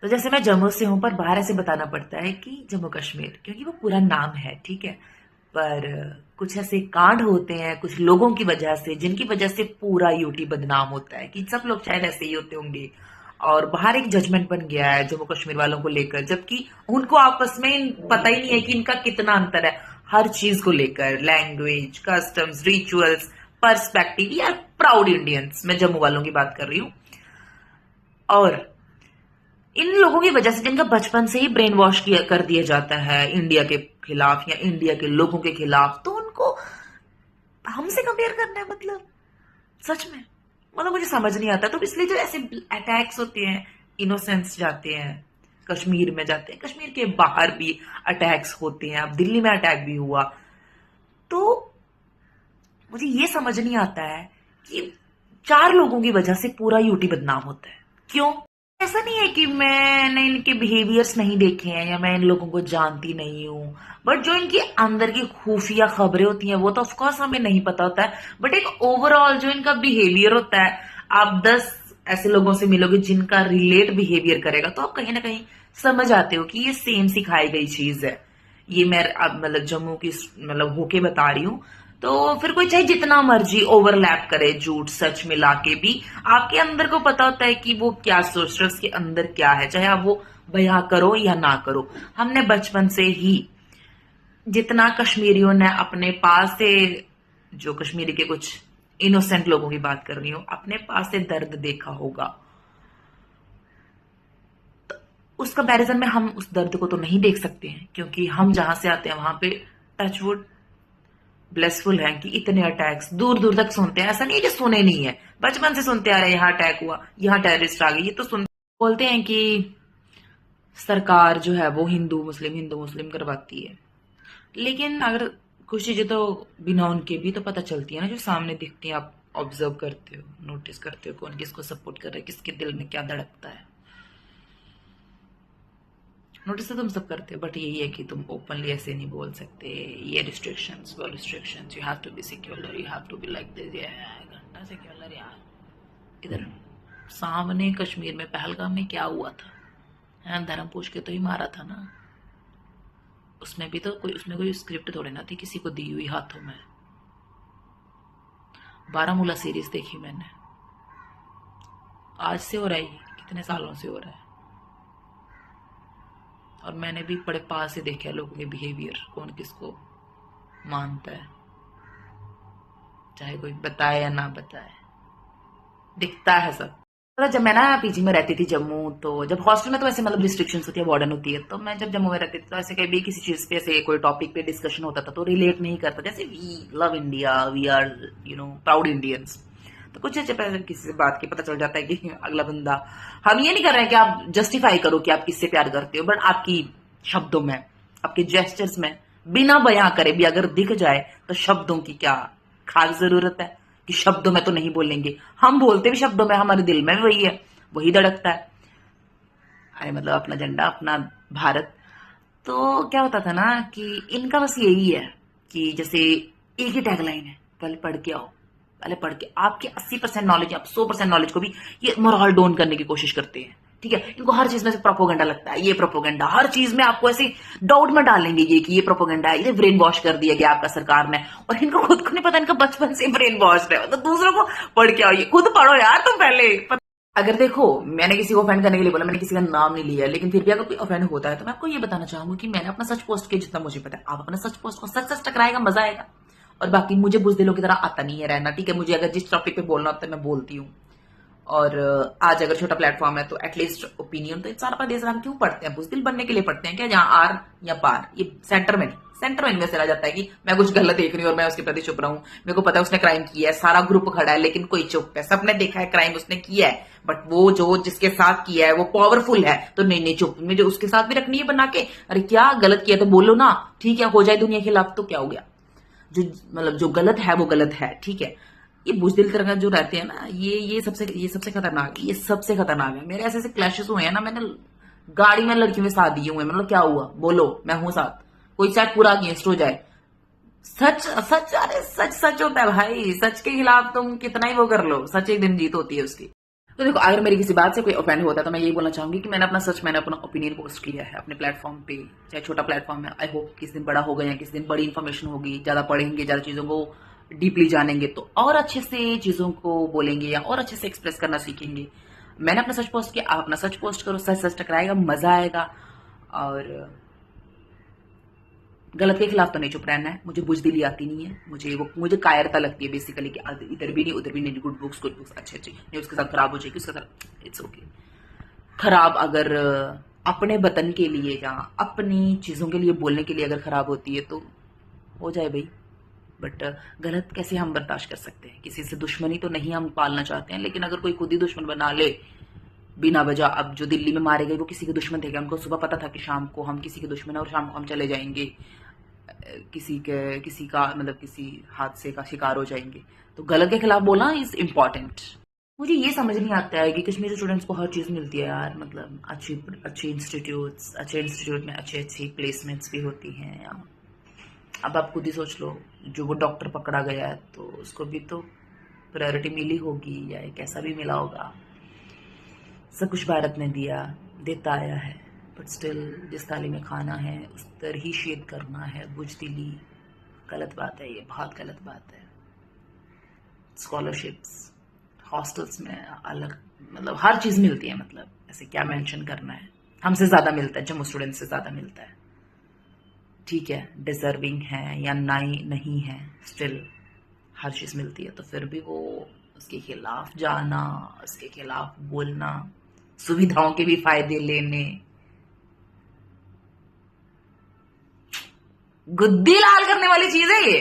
तो जैसे मैं जम्मू से हूं, पर बाहर ऐसे बताना पड़ता है कि जम्मू कश्मीर, क्योंकि वो पूरा नाम है, ठीक है। पर कुछ ऐसे कांड होते हैं कुछ लोगों की वजह से, जिनकी वजह से पूरा यूटी बदनाम होता है कि सब लोग शायद ऐसे ही होते होंगे। और बाहर एक जजमेंट बन गया है जम्मू कश्मीर वालों को लेकर, जबकि उनको आपस में पता ही नहीं है कि इनका कितना अंतर है हर चीज को लेकर, लैंग्वेज, कस्टम्स, रिचुअल्स, पर्सपेक्टिव। यार प्राउड इंडियंस, मैं जम्मू वालों की बात कर रही हूँ। और इन लोगों की वजह से, जिनका बचपन से ही ब्रेन वॉश किया कर दिया जाता है इंडिया के खिलाफ या इंडिया के लोगों के खिलाफ, तो उनको हमसे कंपेयर करना है, मतलब सच में, मतलब मुझे समझ नहीं आता। तो इसलिए जो ऐसे अटैक्स होते हैं, इनोसेंस जाते हैं, कश्मीर में जाते हैं, कश्मीर के बाहर भी अटैक्स होते हैं, अब दिल्ली में अटैक भी हुआ। तो मुझे ये समझ नहीं आता है कि 4 लोगों की वजह से पूरा यूटी बदनाम होता है, क्यों? ऐसा नहीं है कि मैंने इनके बिहेवियर्स नहीं देखे हैं या मैं इन लोगों को जानती नहीं हूँ, बट जो इनके अंदर की खुफिया खबरें होती हैं वो तो ऑफकोर्स हमें नहीं पता होता है, बट एक ओवरऑल जो इनका बिहेवियर होता है, आप 10 ऐसे लोगों से मिलोगे जिनका रिलेट बिहेवियर करेगा, तो आप कहीं ना कहीं समझ आते हो कि ये सेम सिखाई गई चीज है। ये मैं अब मतलब जम्मू की मतलब होके बता रही हूँ। तो फिर कोई चाहे जितना मर्जी ओवरलैप करे, झूठ सच मिला के भी आपके अंदर को पता होता है कि वो क्या सोच रहे हैं, उसके अंदर क्या है, चाहे आप वो बयां करो या ना करो। हमने बचपन से ही जितना कश्मीरियों ने अपने पास से, जो कश्मीरी के कुछ इनोसेंट लोगों की बात कर रही हूं, अपने पास से दर्द देखा होगा, उस कंपैरिजन में हम उस दर्द को तो नहीं देख सकते हैं, क्योंकि हम जहां से आते हैं वहां पे टचवुड ब्लेसफुल है कि इतने अटैक्स दूर दूर तक सुनते हैं। ऐसा नहीं है कि सुने नहीं है, बचपन से सुनते आ रहे हैं, यहाँ अटैक हुआ, यहाँ टेररिस्ट आ गई, ये तो सुन बोलते हैं कि सरकार जो है वो हिंदू मुस्लिम करवाती है। लेकिन अगर कुछ चीजें तो बिना उनके भी तो पता चलती है ना, जो सामने दिखती है, आप ऑब्जर्व करते हो, नोटिस करते हो कौन किसको सपोर्ट कर रहा है, किसके दिल में क्या धड़कता है। नोटिस तो तुम सब करते हो, बट यही है कि तुम ओपनली ऐसे नहीं बोल सकते। ये रिस्ट्रिक्शंस, वो restrictions, you have to be secure, you have to be like this, ये घंटा सिक्योर यार। इधर सामने कश्मीर में पहलगाम में क्या हुआ था, है धर्म पूछ के तो ही मारा था ना। उसमें भी तो कोई, उसमें कोई स्क्रिप्ट थोड़ी ना थी किसी को दी हुई हाथों में। बारामूला सीरीज देखी मैंने, आज से हो रहा है, कितने सालों से हो रहा है, और मैंने भी बड़े पास से देखा लोगों के बिहेवियर, कौन किसको मानता है, चाहे कोई बताए या ना बताए, दिखता है सब। तो जब मैं ना पीजी में रहती थी जम्मू, तो जब हॉस्टल में तो ऐसे मतलब रिस्ट्रिक्शंस होती है, वार्डन होती है, तो मैं जब जम्मू में रहती थी तो ऐसे कभी भी किसी चीज पे, ऐसे कोई टॉपिक पे डिस्कशन होता था तो रिलेट नहीं करता, जैसे we love India, we are proud Indians. तो कुछ अच्छे पहले किसी से बात की पता चल जाता है कि अगला बंदा, हम ये नहीं कर रहे हैं कि आप जस्टिफाई करो कि आप किससे प्यार करते हो, बट आपकी शब्दों में, आपके जेस्चर्स में, बिना बयां करे भी अगर दिख जाए तो शब्दों की क्या खास जरूरत है कि शब्दों में तो नहीं बोलेंगे, हम बोलते भी शब्दों में, हमारे दिल में भी वही है, वही धड़कता है। अरे मतलब अपना झंडा, अपना भारत। तो क्या होता था ना कि इनका बस यही है कि जैसे एक ही टैगलाइन है, पहले पढ़ के आओ, पहले पढ़ के आपके 80% नॉलेज, आप 100% नॉलेज को भी ये मोरल डाउन करने की कोशिश करते हैं, ठीक है। इनको हर चीज में से प्रोपोगंडा लगता है, ये प्रोपोगंडा हर चीज में आपको ऐसे डाउट में डालेंगे ये कि ये प्रोपोगंडा है, ये ब्रेन वॉश कर दिया गया आपका सरकार ने, और इनको खुद को नहीं पता, इनका बचपन से ब्रेन वॉश है, तो दूसरों को पढ़ के आओ, ये खुद पढ़ो यार तुम पहले। अगर देखो, मैंने किसी को ऑफेंड करने के लिए बोला, मैंने किसी का नाम नहीं लिया, लेकिन फिर भी अगर कोई ऑफेंड होता है तो मैं आपको ये बताना चाहूंगी कि मैंने अपना सच पोस्ट किया जितना मुझे पता है। आप अपना सच पोस्ट को सच सच टकराएगा, मजा आएगा। और बाकी मुझे बुजदिलों की तरह आता नहीं है रहना, ठीक है। मुझे अगर जिस टॉपिक पे बोलना होता है मैं बोलती हूँ, और आज अगर छोटा प्लेटफॉर्म है तो एटलीस्ट ओपिनियन तो इंसान अपना दे सकता है। हम क्यों पढ़ते हैं, बुजदिल बनने के लिए पढ़ते हैं क्या, जहां आर या पार, ये सेंटर में नहीं, सेंटर में इन्वेस्ट चला जाता है कि मैं कुछ गलत देख रही हूँ और मैं उसके प्रति चुप रहा हूँ। मेरे को पता है उसने क्राइम किया है, सारा ग्रुप खड़ा है, लेकिन कोई चुप है, सबने देखा है क्राइम उसने किया है, बट वो जो जिसके साथ किया है वो पावरफुल है, तो नहीं नहीं चुप, मुझे उसके साथ भी रखनी है बना के। अरे क्या गलत किया तो बोलो ना, ठीक है, हो जाए दुनिया के खिलाफ तो क्या हो गया, जो मतलब जो गलत है वो गलत है, ठीक है। ये बुजदिल तरह का जो रहते हैं ना, ये सबसे खतरनाक, ये सबसे खतरनाक है। मेरे ऐसे ऐसे क्लैशेस हुए हैं ना, मैंने गाड़ी में लड़कियों के साथ दिए हुए, मतलब क्या हुआ बोलो, मैं हूं साथ, कोई शायद पूरा अगेंस्ट हो जाए। सच सच, अरे सच सच होता है भाई, सच के खिलाफ तुम कितना ही वो कर लो, सच एक दिन जीत होती है उसकी। तो देखो, अगर मेरी किसी बात से कोई ऑफेंड होता है तो मैं यही बोलना चाहूंगी कि मैंने अपना ओपिनियन पोस्ट किया है अपने प्लेटफॉर्म पे, चाहे छोटा प्लेटफॉर्म है। आई होप किस दिन बड़ा होगा या किस दिन बड़ी इन्फॉर्मेशन होगी, ज्यादा पढ़ेंगे, ज्यादा चीजों को डीपली जानेंगे तो और अच्छे से चीजों को बोलेंगे या और अच्छे से एक्सप्रेस करना सीखेंगे। मैंने अपना सच पोस्ट किया, आप अपना सच पोस्ट करो, सच सच टकराएगा, मजा आएगा। और गलत के खिलाफ तो नहीं चुप रहना है। मुझे बुजदिली आती नहीं है, मुझे कायरता लगती है बेसिकली कि इधर भी नहीं उधर भी नहीं, गुड बुक्स अच्छे नहीं, उसके साथ खराब हो जाएगी, उसके साथ इट्स ओके। खराब अगर अपने वतन के लिए या अपनी चीजों के लिए बोलने के लिए अगर खराब होती है तो हो जाए भाई, बट गलत कैसे हम बर्दाश्त कर सकते हैं? किसी से दुश्मनी तो नहीं हम पालना चाहते हैं, लेकिन अगर कोई खुद ही दुश्मन बना ले बिना वजह। अब जो दिल्ली में मारे गए वो किसी के दुश्मन थे क्या? उनको सुबह पता था कि शाम को हम किसी के दुश्मन है और शाम को हम चले जाएंगे, किसी का मतलब किसी हादसे का शिकार हो जाएंगे। तो गलत के खिलाफ बोलना इज इम्पॉर्टेंट। मुझे ये समझ नहीं आता है कि कश्मीरी स्टूडेंट्स को हर चीज मिलती है यार, मतलब अच्छे इंस्टीट्यूट में अच्छी प्लेसमेंट्स भी होती हैं। अब आप खुद ही सोच लो, जो वो डॉक्टर पकड़ा गया है तो उसको भी तो प्रायोरिटी मिली होगी या एक ऐसा भी मिला होगा। सब कुछ भारत ने देता आया है, बट स्टिल जिस थाली में खाना है उस तरह ही शेयर करना है, बुजदिली गलत बात है, ये बहुत गलत बात है। स्कॉलरशिप्स, हॉस्टल्स में अलग, मतलब हर चीज मिलती है, मतलब ऐसे क्या मेंशन करना है। हमसे ज्यादा मिलता है, जम्मू स्टूडेंट से ज्यादा मिलता है, ठीक है, डिजर्विंग है या नहीं है, स्टिल हर चीज मिलती है। तो फिर भी वो उसके खिलाफ जाना, उसके खिलाफ बोलना, सुविधाओं के भी फायदे लेने, गुद्दी लाल करने वाली चीज है ये।